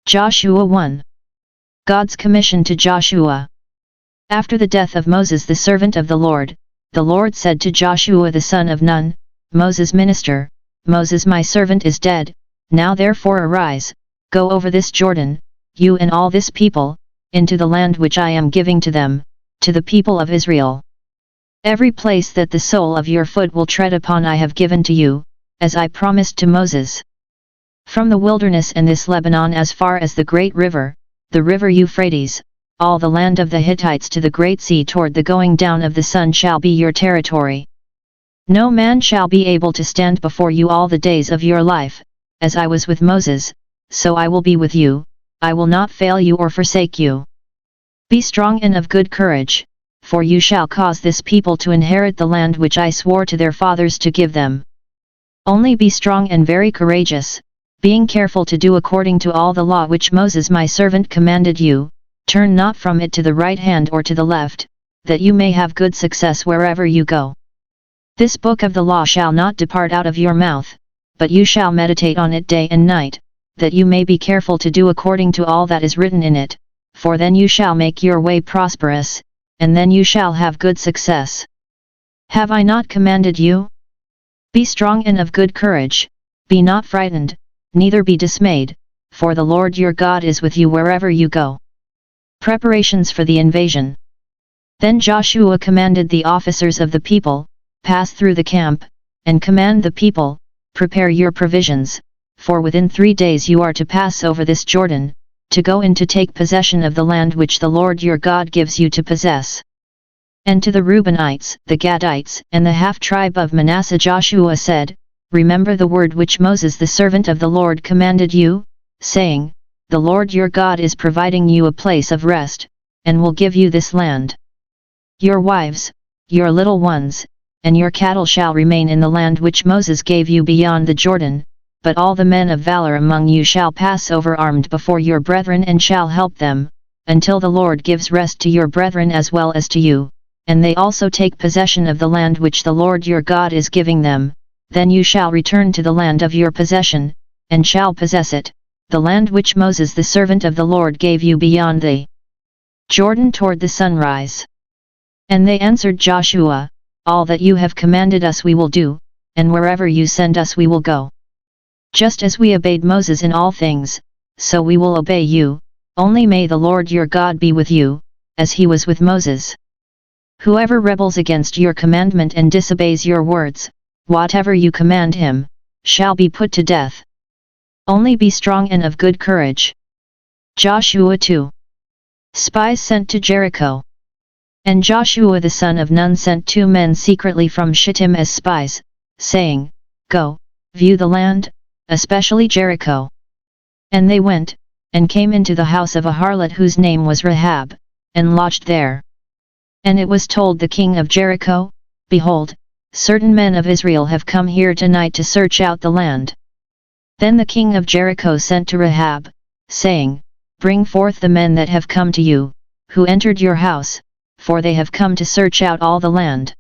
Joshua 1. God's commission to Joshua. After the death of Moses the servant of the Lord said to Joshua the son of Nun, Moses' minister, Moses my servant is dead, now therefore arise, go over this Jordan, you and all this people, into the land which I am giving to them, to the people of Israel. Every place that the sole of your foot will tread upon I have given to you, as I promised to Moses. From the wilderness and this Lebanon as far as the great river, the river Euphrates, all the land of the Hittites to the great sea toward the going down of the sun shall be your territory. No man shall be able to stand before you all the days of your life, as I was with Moses, so I will be with you, I will not fail you or forsake you. Be strong and of good courage, for you shall cause this people to inherit the land which I swore to their fathers to give them. Only be strong and very courageous, being careful to do according to all the law which Moses my servant commanded you, turn not from it to the right hand or to the left, that you may have good success wherever you go. This book of the law shall not depart out of your mouth, but you shall meditate on it day and night, that you may be careful to do according to all that is written in it, for then you shall make your way prosperous, and then you shall have good success. Have I not commanded you? Be strong and of good courage, be not frightened, neither be dismayed, for the Lord your God is with you wherever you go. Preparations for the invasion. Then Joshua commanded the officers of the people, pass through the camp, and command the people, prepare your provisions, for within 3 days you are to pass over this Jordan, to go in to take possession of the land which the Lord your God gives you to possess. And to the Reubenites, the Gadites, and the half-tribe of Manasseh Joshua said, Remember the word which Moses the servant of the Lord commanded you, saying, The Lord your God is providing you a place of rest, and will give you this land. Your wives, your little ones, and your cattle shall remain in the land which Moses gave you beyond the Jordan, but all the men of valor among you shall pass over armed before your brethren and shall help them, until the Lord gives rest to your brethren as well as to you, and they also take possession of the land which the Lord your God is giving them, then you shall return to the land of your possession, and shall possess it, the land which Moses the servant of the Lord gave you beyond the Jordan toward the sunrise. And they answered Joshua, All that you have commanded us we will do, and wherever you send us we will go. Just as we obeyed Moses in all things, so we will obey you, only may the Lord your God be with you, as he was with Moses. Whoever rebels against your commandment and disobeys your words, whatever you command him, shall be put to death. Only be strong and of good courage. Joshua 2. Spies sent to Jericho. And Joshua the son of Nun sent 2 men secretly from Shittim as spies, saying, Go, view the land, especially Jericho. And they went, and came into the house of a harlot whose name was Rahab, and lodged there. And it was told the king of Jericho, Behold, certain men of Israel have come here tonight to search out the land. Then the king of Jericho sent to Rahab, saying, Bring forth the men that have come to you, who entered your house, for they have come to search out all the land.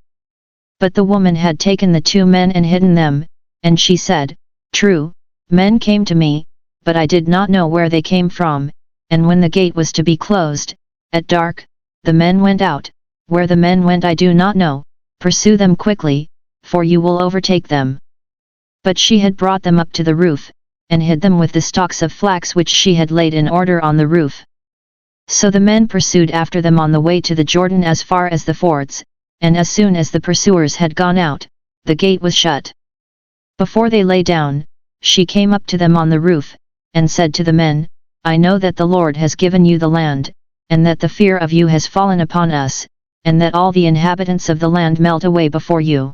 But the woman had taken the 2 men and hidden them, and she said, True, men came to me, but I did not know where they came from, and when the gate was to be closed, at dark, the men went out, where the men went I do not know, pursue them quickly, for you will overtake them. But she had brought them up to the roof, and hid them with the stalks of flax which she had laid in order on the roof. So the men pursued after them on the way to the Jordan as far as the fords, and as soon as the pursuers had gone out, the gate was shut. Before they lay down, she came up to them on the roof, and said to the men, I know that the Lord has given you the land, and that the fear of you has fallen upon us, and that all the inhabitants of the land melt away before you.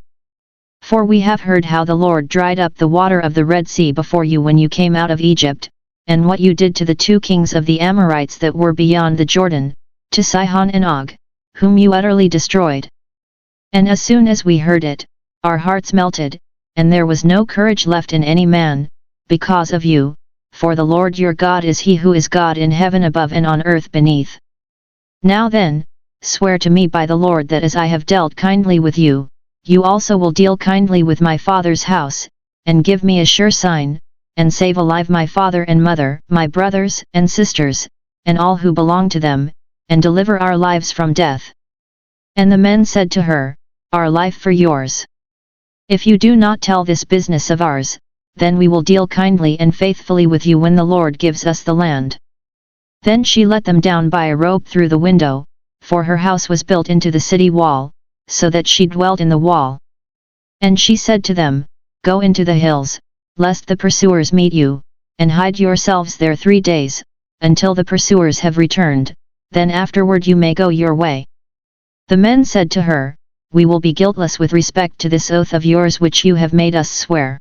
For we have heard how the Lord dried up the water of the Red Sea before you when you came out of Egypt, and what you did to the 2 kings of the Amorites that were beyond the Jordan, to Sihon and Og, whom you utterly destroyed. And as soon as we heard it, our hearts melted, and there was no courage left in any man, because of you, for the Lord your God is he who is God in heaven above and on earth beneath. Now then, swear to me by the Lord that as I have dealt kindly with you, you also will deal kindly with my father's house, and give me a sure sign, and save alive my father and mother, my brothers and sisters, and all who belong to them, and deliver our lives from death." And the men said to her, "Our life for yours. If you do not tell this business of ours, then we will deal kindly and faithfully with you when the Lord gives us the land." Then she let them down by a rope through the window, for her house was built into the city wall, so that she dwelt in the wall. And she said to them, "Go into the hills, lest the pursuers meet you, and hide yourselves there 3 days, until the pursuers have returned, then afterward you may go your way." The men said to her, "We will be guiltless with respect to this oath of yours which you have made us swear.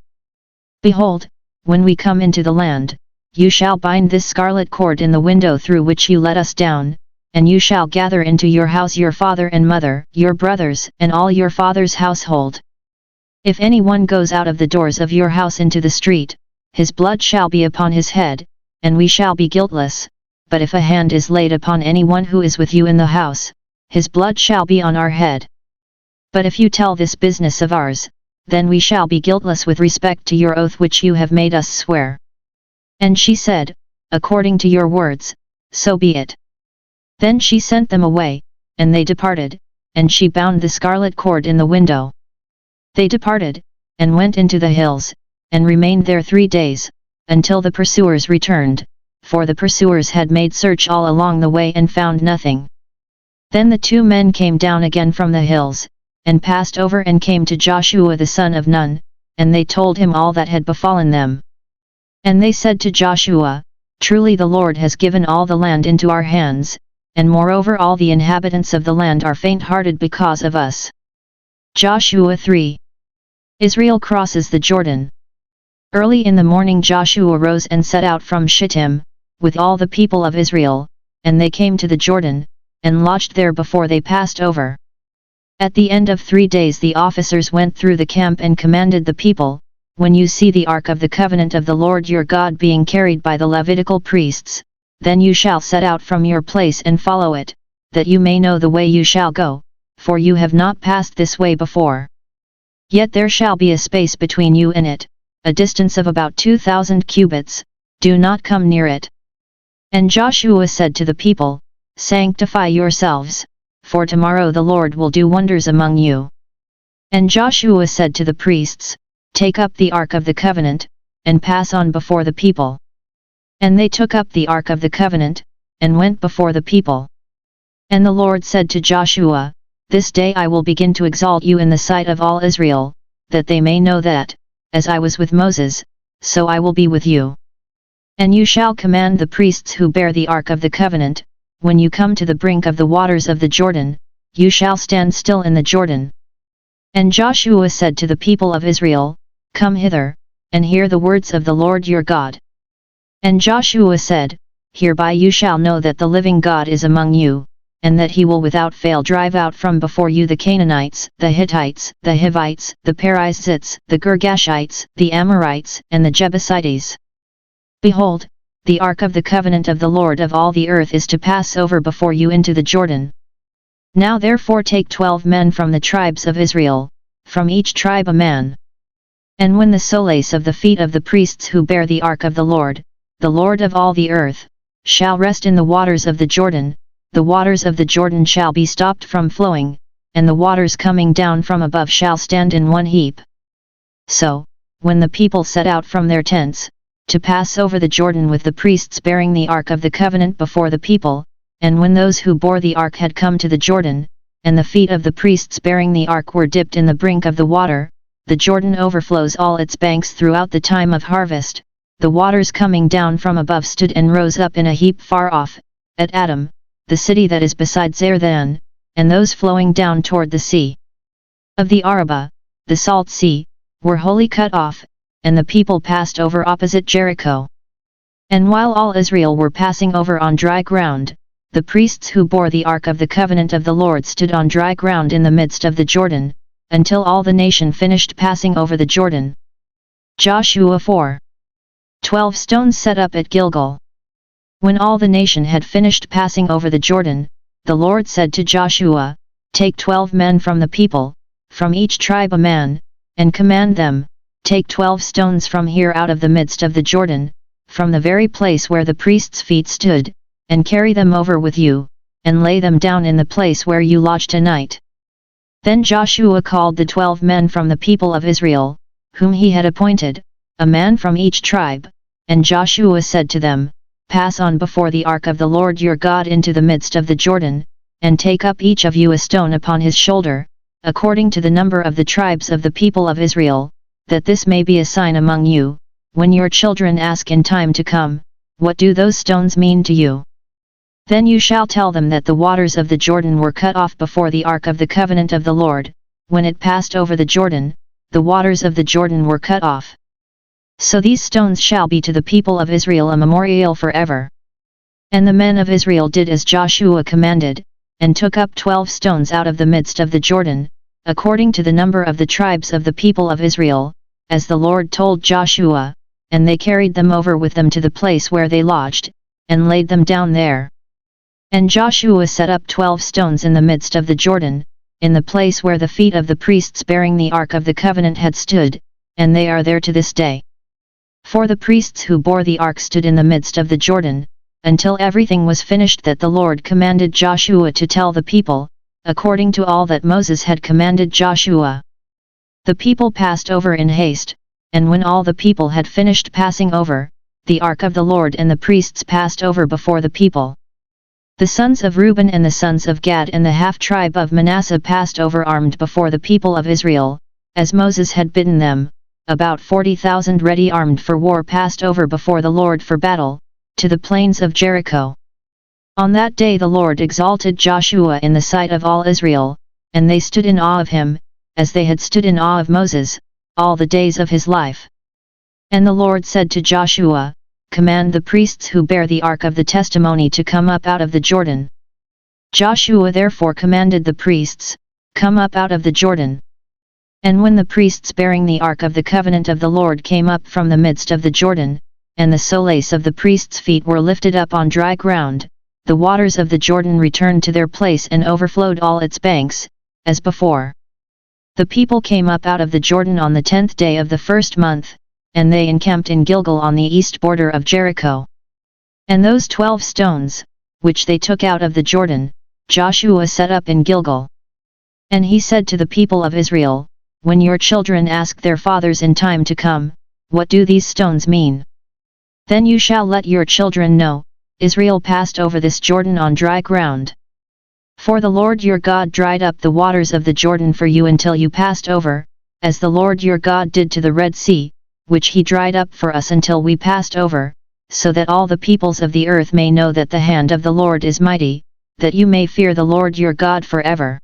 Behold, when we come into the land, you shall bind this scarlet cord in the window through which you let us down, and you shall gather into your house your father and mother, your brothers, and all your father's household. If anyone goes out of the doors of your house into the street, his blood shall be upon his head, and we shall be guiltless, but if a hand is laid upon anyone who is with you in the house, his blood shall be on our head. But if you tell this business of ours, then we shall be guiltless with respect to your oath which you have made us swear." And she said, "According to your words, so be it." Then she sent them away, and they departed, and she bound the scarlet cord in the window. They departed, and went into the hills, and remained there 3 days, until the pursuers returned, for the pursuers had made search all along the way and found nothing. Then the 2 men came down again from the hills, and passed over and came to Joshua the son of Nun, and they told him all that had befallen them. And they said to Joshua, "Truly the Lord has given all the land into our hands, and moreover all the inhabitants of the land are faint-hearted because of us." Joshua 3. Israel crosses the Jordan. Early in the morning Joshua rose and set out from Shittim, with all the people of Israel, and they came to the Jordan, and lodged there before they passed over. At the end of 3 days the officers went through the camp and commanded the people, "When you see the ark of the covenant of the Lord your God being carried by the Levitical priests, then you shall set out from your place and follow it, that you may know the way you shall go, for you have not passed this way before. Yet there shall be a space between you and it, a distance of about 2,000 cubits, do not come near it." And Joshua said to the people, "Sanctify yourselves, for tomorrow the Lord will do wonders among you." And Joshua said to the priests, "Take up the ark of the covenant, and pass on before the people." And they took up the ark of the covenant, and went before the people. And the Lord said to Joshua, "This day I will begin to exalt you in the sight of all Israel, that they may know that, as I was with Moses, so I will be with you. And you shall command the priests who bear the ark of the covenant, when you come to the brink of the waters of the Jordan, you shall stand still in the Jordan." And Joshua said to the people of Israel, "Come hither, and hear the words of the Lord your God." And Joshua said, "Hereby you shall know that the living God is among you, and that he will without fail drive out from before you the Canaanites, the Hittites, the Hivites, the Perizzites, the Girgashites, the Amorites, and the Jebusites. Behold, the ark of the covenant of the Lord of all the earth is to pass over before you into the Jordan. Now therefore take 12 men from the tribes of Israel, from each tribe a man. And when the solace of the feet of the priests who bear the ark of the Lord of all the earth, shall rest in the waters of the Jordan, the waters of the Jordan shall be stopped from flowing, and the waters coming down from above shall stand in one heap." So, when the people set out from their tents, to pass over the Jordan with the priests bearing the ark of the covenant before the people, and when those who bore the ark had come to the Jordan, and the feet of the priests bearing the ark were dipped in the brink of the water, the Jordan overflows all its banks throughout the time of harvest, the waters coming down from above stood and rose up in a heap far off, at Adam, the city that is beside Zerthan, and those flowing down toward the sea of the Arabah, the salt sea, were wholly cut off, and the people passed over opposite Jericho. And while all Israel were passing over on dry ground, the priests who bore the ark of the covenant of the Lord stood on dry ground in the midst of the Jordan, until all the nation finished passing over the Jordan. Joshua 4. 12 stones set up at Gilgal. When all the nation had finished passing over the Jordan, the Lord said to Joshua, "Take 12 men from the people, from each tribe a man, and command them, Take 12 stones from here out of the midst of the Jordan, from the very place where the priest's feet stood, and carry them over with you, and lay them down in the place where you lodge tonight." Then Joshua called the 12 men from the people of Israel, whom he had appointed, a man from each tribe, and Joshua said to them, "Pass on before the ark of the Lord your God into the midst of the Jordan, and take up each of you a stone upon his shoulder, according to the number of the tribes of the people of Israel, that this may be a sign among you, when your children ask in time to come, 'What do those stones mean to you?' Then you shall tell them that the waters of the Jordan were cut off before the ark of the covenant of the Lord, when it passed over the Jordan, the waters of the Jordan were cut off. So these stones shall be to the people of Israel a memorial forever." And the men of Israel did as Joshua commanded, and took up 12 stones out of the midst of the Jordan, according to the number of the tribes of the people of Israel, as the Lord told Joshua, and they carried them over with them to the place where they lodged, and laid them down there. And Joshua set up 12 stones in the midst of the Jordan, in the place where the feet of the priests bearing the Ark of the Covenant had stood, and they are there to this day. For the priests who bore the ark stood in the midst of the Jordan, until everything was finished that the Lord commanded Joshua to tell the people, according to all that Moses had commanded Joshua. The people passed over in haste, and when all the people had finished passing over, the ark of the Lord and the priests passed over before the people. The sons of Reuben and the sons of Gad and the half-tribe of Manasseh passed over armed before the people of Israel, as Moses had bidden them. About 40,000 ready armed for war passed over before the Lord for battle, to the plains of Jericho. On that day the Lord exalted Joshua in the sight of all Israel, and they stood in awe of him, as they had stood in awe of Moses, all the days of his life. And the Lord said to Joshua, "Command the priests who bear the ark of the testimony to come up out of the Jordan." Joshua therefore commanded the priests, "Come up out of the Jordan." And when the priests bearing the ark of the covenant of the Lord came up from the midst of the Jordan, and the soles of the priests' feet were lifted up on dry ground, the waters of the Jordan returned to their place and overflowed all its banks, as before. The people came up out of the Jordan on the 10th day of the first month, and they encamped in Gilgal on the east border of Jericho. And those 12 stones, which they took out of the Jordan, Joshua set up in Gilgal. And he said to the people of Israel, "When your children ask their fathers in time to come, 'What do these stones mean?' then you shall let your children know, Israel passed over this Jordan on dry ground. For the Lord your God dried up the waters of the Jordan for you until you passed over, as the Lord your God did to the Red Sea, which he dried up for us until we passed over, so that all the peoples of the earth may know that the hand of the Lord is mighty, that you may fear the Lord your God forever."